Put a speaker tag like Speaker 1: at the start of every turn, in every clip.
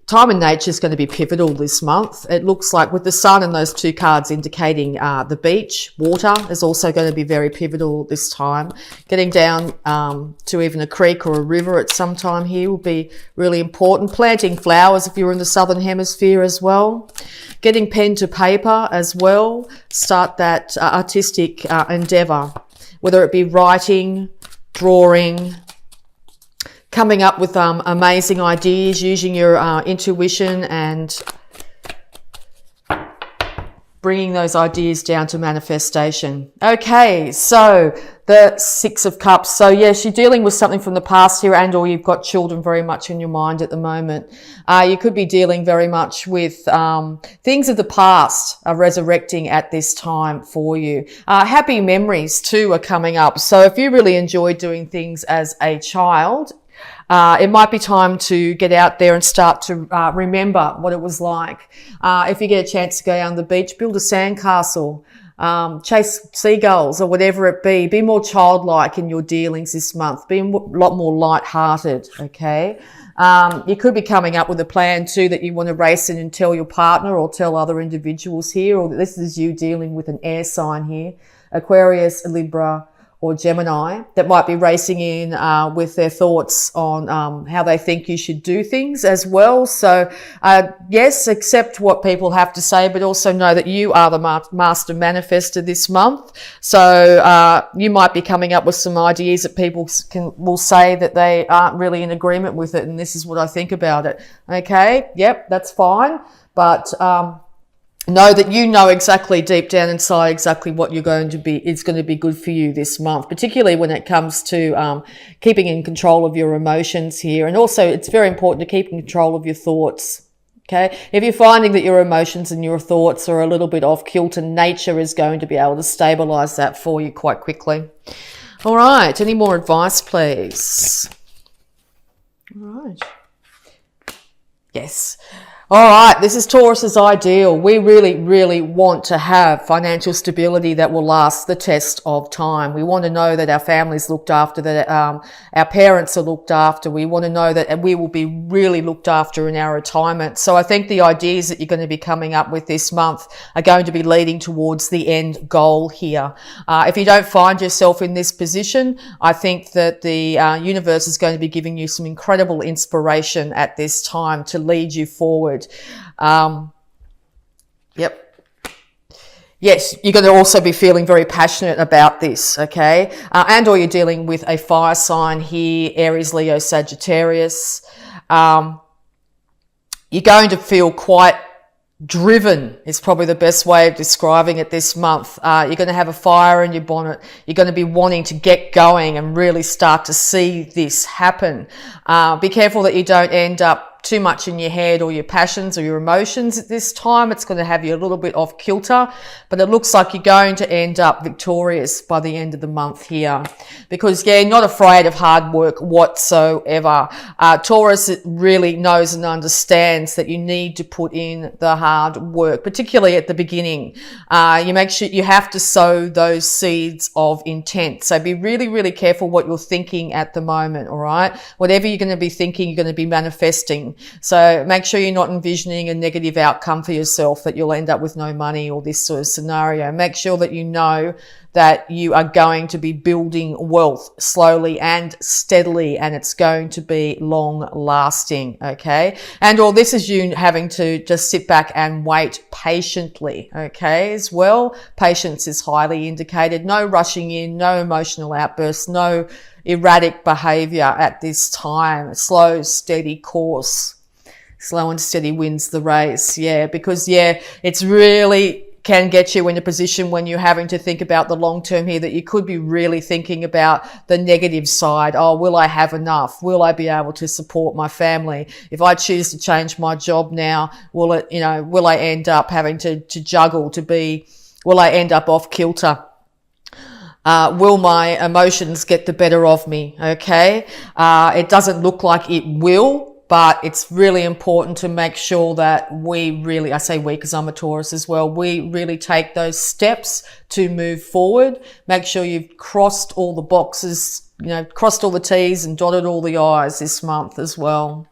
Speaker 1: time in nature is going to be pivotal this month. It looks like with the sun and those two cards indicating the beach, water is also going to be very pivotal this time. Getting down to even a creek or a river at some time here will be really important. Planting flowers if you're in the southern hemisphere as well. Getting pen to paper as well. Start that artistic endeavour, whether it be writing, drawing, coming up with amazing ideas, using your intuition and bringing those ideas down to manifestation. Okay, so the Six of Cups. So yes, you're dealing with something from the past here, and or you've got children very much in your mind at the moment. You could be dealing very much with things of the past are resurrecting at this time for you. Happy memories too are coming up. So if you really enjoyed doing things as a child, it might be time to get out there and start to remember what it was like. If you get a chance to go down the beach, build a sandcastle, chase seagulls or whatever it be. Be more childlike in your dealings this month. Be a lot more light-hearted, okay? You could be coming up with a plan too that you want to race in and tell your partner or tell other individuals here, or this is you dealing with an air sign here, Aquarius, Libra, or Gemini, that might be racing in with their thoughts on how they think you should do things as well. So yes, accept what people have to say, but also know that you are the master manifester this month. So you might be coming up with some ideas that people will say that they aren't really in agreement with it, and this is what I think about it. Okay, yep, that's fine, but know that you know exactly deep down inside exactly what you're going to be, it's going to be good for you this month, particularly when it comes to keeping in control of your emotions here. And also it's very important to keep in control of your thoughts. Okay. If you're finding that your emotions and your thoughts are a little bit off kilter, nature is going to be able to stabilize that for you quite quickly. All right. Any more advice, please? All right. Yes. All right, this is Taurus's ideal. We really, really want to have financial stability that will last the test of time. We want to know that our family's looked after, that our parents are looked after. We want to know that we will be really looked after in our retirement. So I think the ideas that you're going to be coming up with this month are going to be leading towards the end goal here. If you don't find yourself in this position, I think that the universe is going to be giving you some incredible inspiration at this time to lead you forward. Yep. Yes, you're going to also be feeling very passionate about this, okay? And or you're dealing with a fire sign here, Aries, Leo, Sagittarius. You're going to feel quite driven is probably the best way of describing it this month. You're going to have a fire in your bonnet. You're going to be wanting to get going and really start to see this happen. Be careful that you don't end up too much in your head or your passions or your emotions at this time. It's going to have you a little bit off kilter, but it looks like you're going to end up victorious by the end of the month here, because yeah, not afraid of hard work whatsoever. Taurus really knows and understands that you need to put in the hard work, particularly at the beginning. You make sure you have to sow those seeds of intent. So be really, really careful what you're thinking at the moment. All right. Whatever you're going to be thinking, you're going to be manifesting. So make sure you're not envisioning a negative outcome for yourself, that you'll end up with no money or this sort of scenario. Make sure that you know that you are going to be building wealth slowly and steadily, and it's going to be long lasting, okay? And all this is you having to just sit back and wait patiently, okay, as well. Patience is highly indicated. No rushing in, no emotional outbursts, no erratic behavior at this time. Slow, steady course. Slow and steady wins the race. Yeah, because yeah, it's really can get you in a position when you're having to think about the long term here, that you could be really thinking about the negative side. Oh, will I have enough? Will I be able to support my family? If I choose to change my job now, will I end up having to juggle will I end up off kilter? Will my emotions get the better of me? Okay. It doesn't look like it will, but it's really important to make sure that I say we because I'm a Taurus as well, we really take those steps to move forward. Make sure you've crossed all the boxes, crossed all the T's and dotted all the I's this month as well.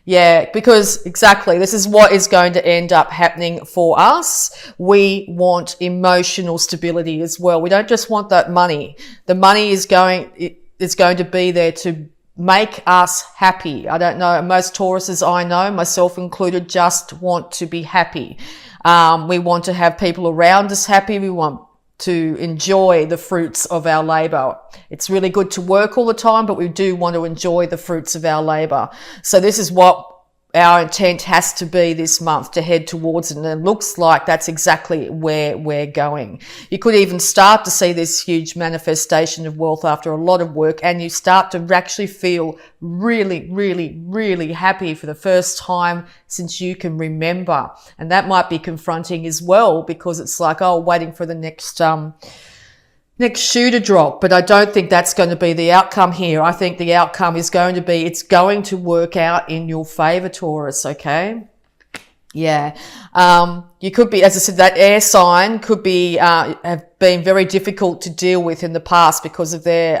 Speaker 1: Yeah, because exactly, this is what is going to end up happening for us. We want emotional stability as well. We don't just want that money. The money is going to be there to make us happy. I don't know, most Tauruses I know, myself included, just want to be happy. We want to have people around us happy. We want to enjoy the fruits of our labor. It's really good to work all the time, but we do want to enjoy the fruits of our labor. So this is what our intent has to be this month, to head towards it. And it looks like that's exactly where we're going. You could even start to see this huge manifestation of wealth after a lot of work, and you start to actually feel really, really, really happy for the first time since you can remember. And that might be confronting as well, because it's like, oh, waiting for the next shoe to drop. But I don't think that's going to be the outcome here. I think the outcome is going to be, it's going to work out in your favor, Taurus, okay? Yeah. You could be, as I said, that air sign could be, have been very difficult to deal with in the past because of their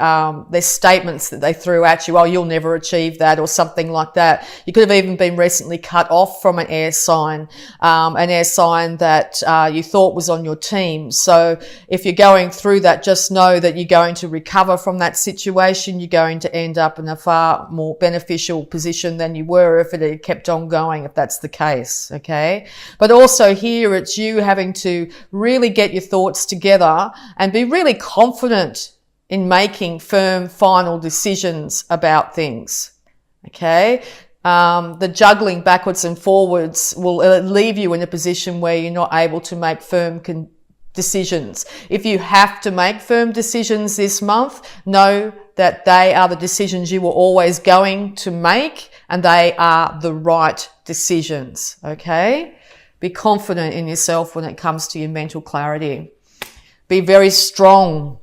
Speaker 1: statements that they threw at you. Oh, you'll never achieve that, or something like that. You could have even been recently cut off from an air sign that you thought was on your team. So if you're going through that, just know that you're going to recover from that situation. You're going to end up in a far more beneficial position than you were if it had kept on going, if that's the case, okay? But also here, it's you having to really get your thoughts together and be really confident in making firm, final decisions about things. Okay? The juggling backwards and forwards will leave you in a position where you're not able to make firm decisions. If you have to make firm decisions this month, know that they are the decisions you were always going to make, and they are the right decisions. Okay? Be confident in yourself when it comes to your mental clarity. Be very strong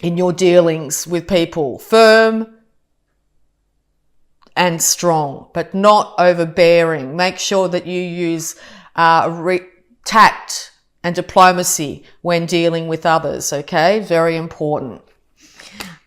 Speaker 1: in your dealings with people. Firm and strong, but not overbearing. Make sure that you use tact and diplomacy when dealing with others, okay? Very important.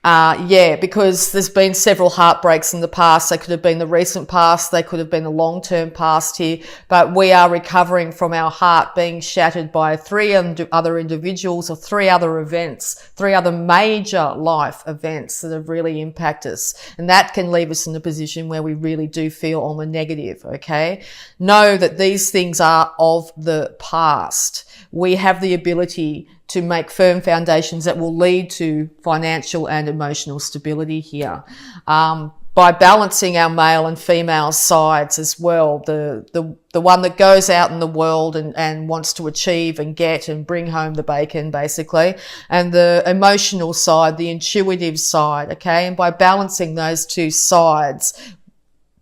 Speaker 1: Because there's been several heartbreaks in the past. They could have been the recent past. They could have been the long-term past here. But we are recovering from our heart being shattered by 3 other individuals or 3 other events, 3 other major life events that have really impacted us. And that can leave us in a position where we really do feel on the negative, okay? Know that these things are of the past. We have the ability to make firm foundations that will lead to financial and emotional stability here. By balancing our male and female sides as well, the one that goes out in the world and wants to achieve and get and bring home the bacon, basically, and the emotional side, the intuitive side, okay? And by balancing those 2 sides,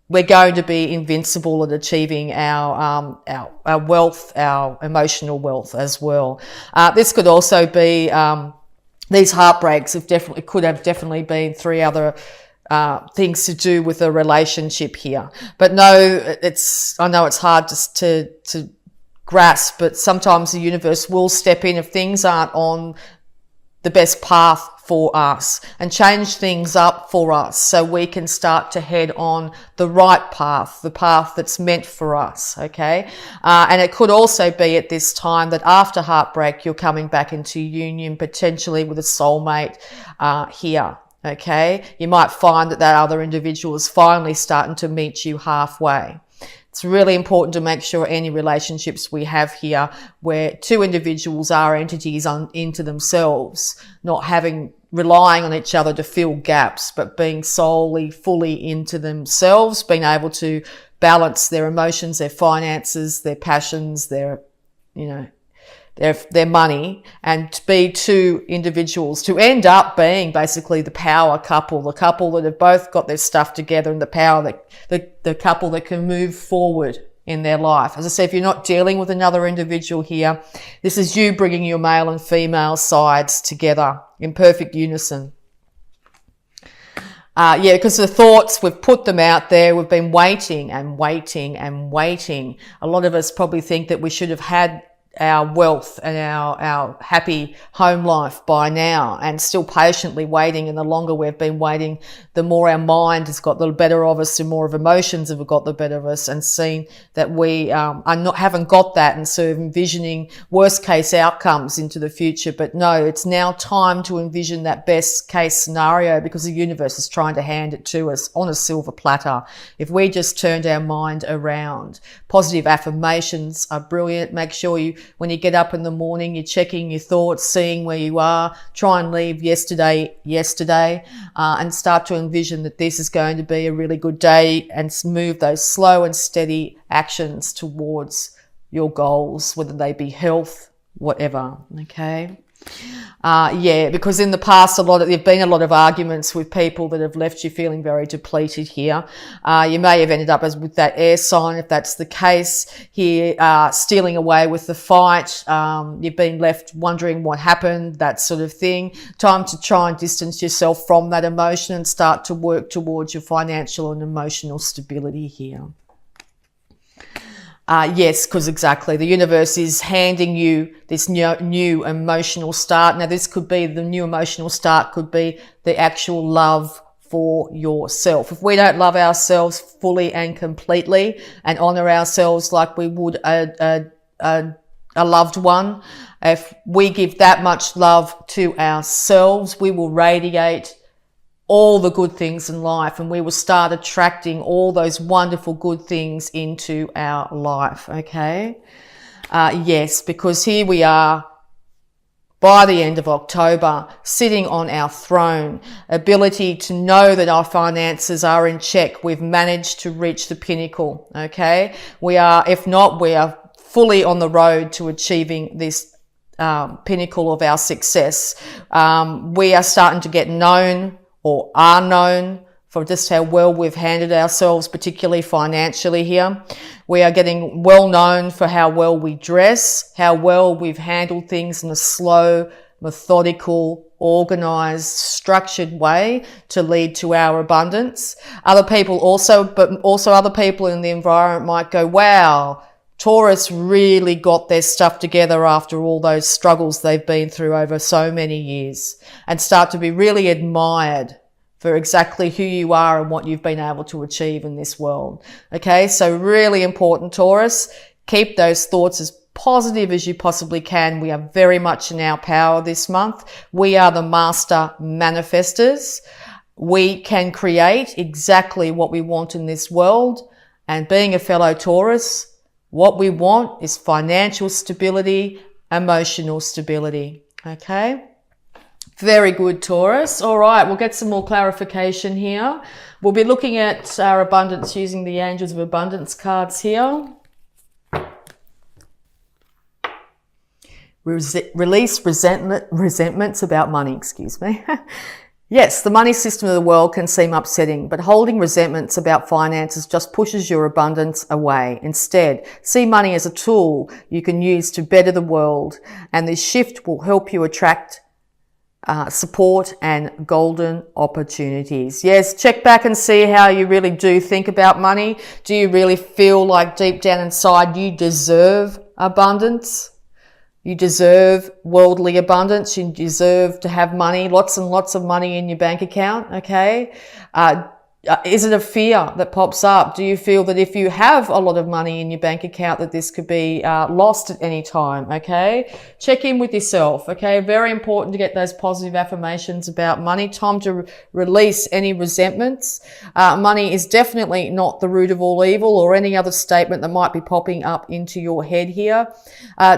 Speaker 1: we're going to be invincible at achieving our wealth, our emotional wealth as well. This could also be, these heartbreaks could have definitely been 3 other things to do with a relationship here. But no, I know it's hard to grasp, but sometimes the universe will step in if things aren't on the best path for us and change things up for us so we can start to head on the right path, the path that's meant for us, okay? And it could also be at this time that after heartbreak, you're coming back into union potentially with a soulmate here, okay? You might find that other individual is finally starting to meet you halfway. It's really important to make sure any relationships we have here where 2 individuals are entities into themselves, not relying on each other to fill gaps, but being solely, fully into themselves, being able to balance their emotions, their finances, their passions, their money, and to be 2 individuals to end up being basically the power couple, the couple that have both got their stuff together, and the couple that can move forward in their life. As I said, if you're not dealing with another individual here, this is you bringing your male and female sides together in perfect unison. Because the thoughts, we've put them out there, we've been waiting and waiting and waiting. A lot of us probably think that we should have had our wealth and our happy home life by now, and still patiently waiting. And the longer we've been waiting, the more our mind has got the better of us, and more of emotions have got the better of us, and seen that we haven't got that, and sort of envisioning worst case outcomes into the future. But no, it's now time to envision that best case scenario, because the universe is trying to hand it to us on a silver platter if we just turned our mind around. Positive affirmations are brilliant. Make sure when you get up in the morning, you're checking your thoughts, seeing where you are. Try and leave yesterday, and start to envision that this is going to be a really good day, and move those slow and steady actions towards your goals, whether they be health, whatever. Okay. Because in the past, there've been a lot of arguments with people that have left you feeling very depleted here. You may have ended up with that air sign, if that's the case here, stealing away with the fight. You've been left wondering what happened, that sort of thing. Time to try and distance yourself from that emotion and start to work towards your financial and emotional stability here. Yes, because exactly, the universe is handing you this new emotional start. Now, this could be, the new emotional start could be the actual love for yourself. If we don't love ourselves fully and completely, and honor ourselves like we would a loved one, if we give that much love to ourselves, we will radiate all the good things in life, and we will start attracting all those wonderful good things into our life. Okay. Yes, because here we are by the end of October, sitting on our throne, ability to know that our finances are in check. We've managed to reach the pinnacle. Okay. If not, we are fully on the road to achieving this pinnacle of our success. We are starting to get known, or are known, for just how well we've handled ourselves, particularly financially here. We are getting well known for how well we dress, how well we've handled things in a slow, methodical, organized, structured way to lead to our abundance. Other people other people in the environment might go, wow, Taurus really got their stuff together after all those struggles they've been through over so many years, and start to be really admired for exactly who you are and what you've been able to achieve in this world. Okay, so really important, Taurus. Keep those thoughts as positive as you possibly can. We are very much in our power this month. We are the master manifestors. We can create exactly what we want in this world. And being a fellow Taurus, what we want is financial stability, emotional stability. Okay. Very good, Taurus. All right. We'll get some more clarification here. We'll be looking at our abundance using the Angels of Abundance cards here. Release resentments about money, Yes, the money system of the world can seem upsetting, but holding resentments about finances just pushes your abundance away. Instead, see money as a tool you can use to better the world, and this shift will help you attract support and golden opportunities. Yes, check back and see how you really do think about money. Do you really feel like deep down inside you deserve abundance? You deserve worldly abundance. You deserve to have money, lots and lots of money in your bank account. Okay. Is it a fear that pops up? Do you feel that if you have a lot of money in your bank account that this could be lost at any time? Okay. Check in with yourself. Okay. Very important to get those positive affirmations about money. Time to release any resentments. Money is definitely not the root of all evil, or any other statement that might be popping up into your head here.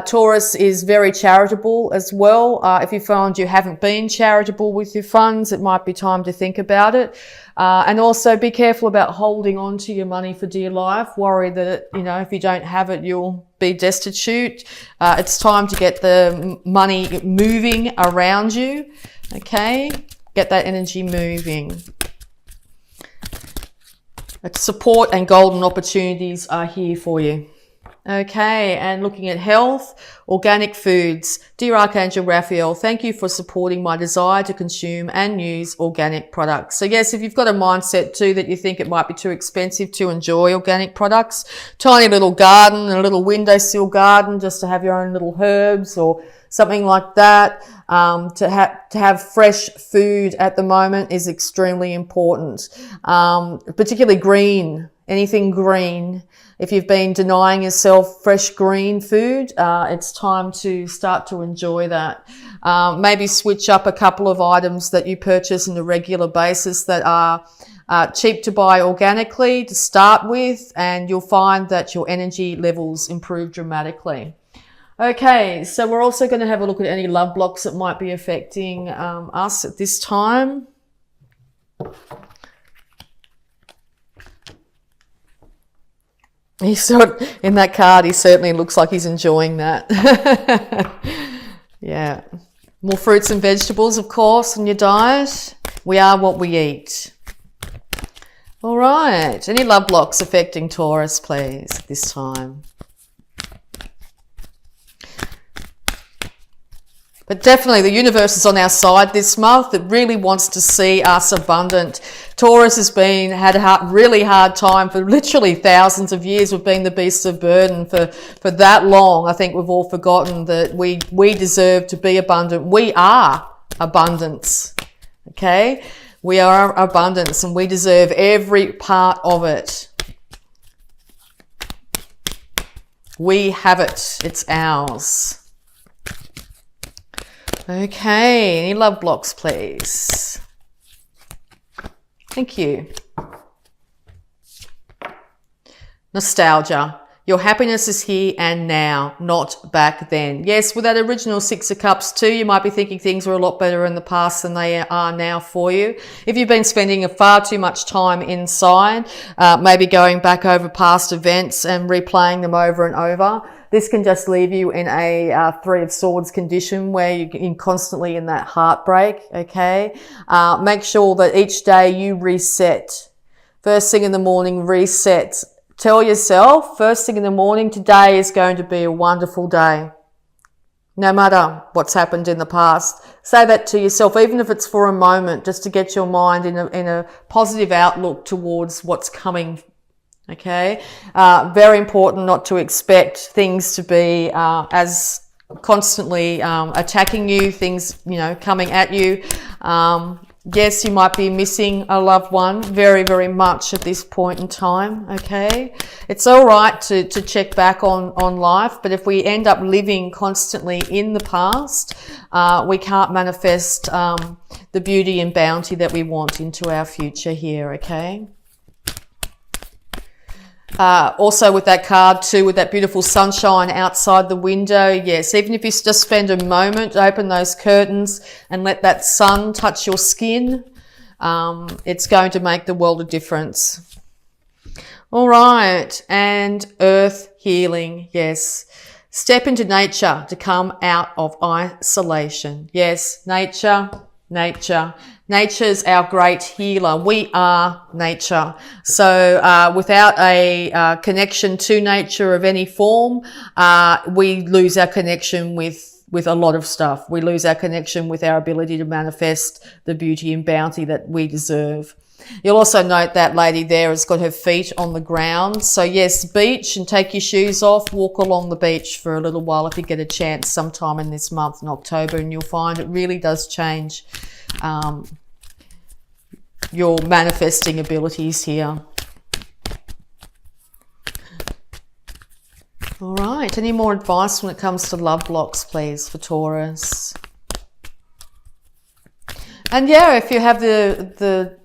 Speaker 1: Taurus is very charitable as well. If you find you haven't been charitable with your funds, it might be time to think about it. And also be careful about holding on to your money for dear life. Worry that, if you don't have it, you'll be destitute. It's time to get the money moving around you. Okay. Get that energy moving. Support and golden opportunities are here for you. Okay, and looking at health, organic foods. Dear Archangel Raphael, thank you for supporting my desire to consume and use organic products. So yes, if you've got a mindset too that you think it might be too expensive to enjoy organic products, tiny little garden, a little windowsill garden just to have your own little herbs or something like that, to have fresh food at the moment is extremely important, particularly green, anything green. If you've been denying yourself fresh green food, it's time to start to enjoy that. Maybe switch up a couple of items that you purchase on a regular basis that are cheap to buy organically to start with, and you'll find that your energy levels improve dramatically. Okay, so we're also going to have a look at any love blocks that might be affecting us at this time. He's in that card, he certainly looks like he's enjoying that. Yeah. More fruits and vegetables, of course, in your diet. We are what we eat. All right. Any love blocks affecting Taurus, please, this time? But definitely the universe is on our side this month. It really wants to see us abundant. Taurus has had a really hard time for literally thousands of years. We've been the beasts of burden for that long. I think we've all forgotten that we deserve to be abundant. We are abundance. Okay? We are abundance and we deserve every part of it. We have it. It's ours. Okay, any love blocks, please? Thank you. Nostalgia. Your happiness is here and now, not back then. Yes, with that original Six of Cups too, you might be thinking things were a lot better in the past than they are now for you. If you've been spending far too much time inside, maybe going back over past events and replaying them over and over, this can just leave you in a Three of Swords condition where you're constantly in that heartbreak, okay? Make sure that each day you reset. First thing in the morning, reset. Tell yourself, first thing in the morning, today is going to be a wonderful day. No matter what's happened in the past. Say that to yourself, even if it's for a moment, just to get your mind in a positive outlook towards what's coming. Okay? Very important not to expect things to be as constantly attacking you, things, coming at you. Yes, you might be missing a loved one very, very much at this point in time, okay? It's all right to check back on life, but if we end up living constantly in the past, we can't manifest the beauty and bounty that we want into our future here, okay? Also with that card too, with that beautiful sunshine outside the window, yes, even if you just spend a moment, open those curtains and let that sun touch your skin, it's going to make the world a difference. All right, and earth healing, yes. Step into nature to come out of isolation. Yes, nature. Nature's our great healer. We are nature. So without a connection to nature of any form, we lose our connection with a lot of stuff. We lose our connection with our ability to manifest the beauty and bounty that we deserve. You'll also note that lady there has got her feet on the ground. So yes, beach, and take your shoes off, walk along the beach for a little while if you get a chance sometime in this month in October, and you'll find it really does change your manifesting abilities here. All right, any more advice when it comes to love blocks, please, for Taurus? And yeah, if you have the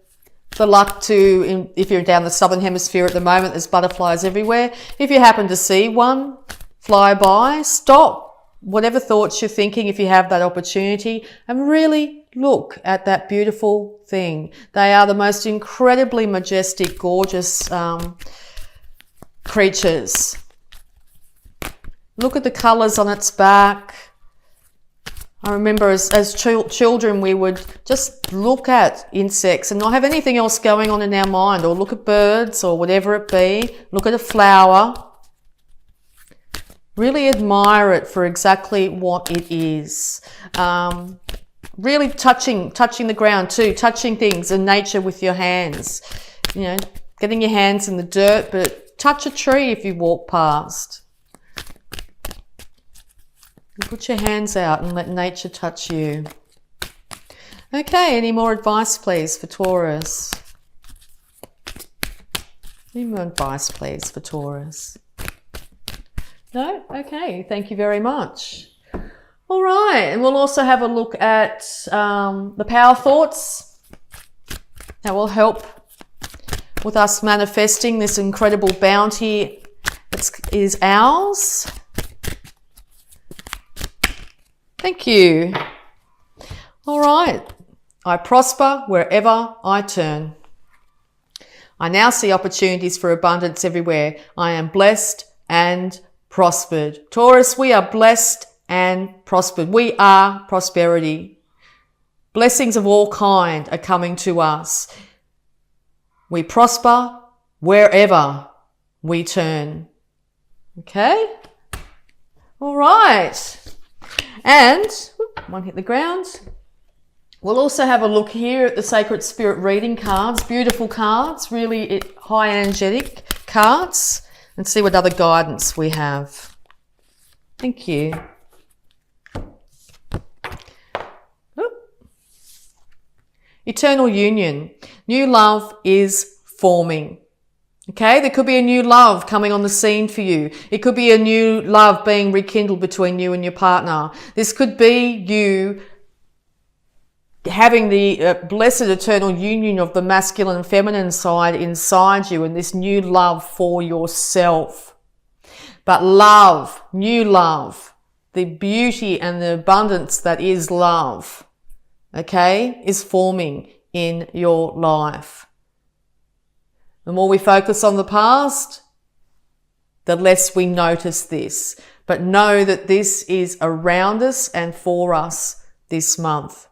Speaker 1: luck to, if you're down the southern hemisphere at the moment, there's butterflies everywhere. If you happen to see one fly by, stop whatever thoughts you're thinking if you have that opportunity and really look at that beautiful thing. They are the most incredibly majestic, gorgeous creatures. Look at the colours on its back. I remember as children we would just look at insects and not have anything else going on in our mind, or look at birds or whatever it be, look at a flower Really admire it for exactly what it is. Really touching the ground too, touching things in nature with your hands. You know, getting your hands in the dirt, but touch a tree if you walk past. Put your hands out and let nature touch you. Okay, any more advice please for Taurus? Any more advice please for Taurus? No? Okay, thank you very much. All right, and we'll also have a look at the power thoughts that will help with us manifesting this incredible bounty that is ours. Thank you. All right, I prosper wherever I turn. I now see opportunities for abundance everywhere. I am blessed and prospered. Taurus, we are blessed and prospered. We are prosperity. Blessings of all kind are coming to us. We prosper wherever we turn. Okay? All right. And one hit the ground. We'll also have a look here at the Sacred Spirit reading cards. Beautiful cards, really high energetic cards. And see what other guidance we have. Thank you. Eternal union. New love is forming. Okay, there could be a new love coming on the scene for you. It could be a new love being rekindled between you and your partner. This could be you having the blessed eternal union of the masculine and feminine side inside you and this new love for yourself. But love, new love, the beauty and the abundance that is love, okay, is forming in your life. The more we focus on the past, the less we notice this. But know that this is around us and for us this month.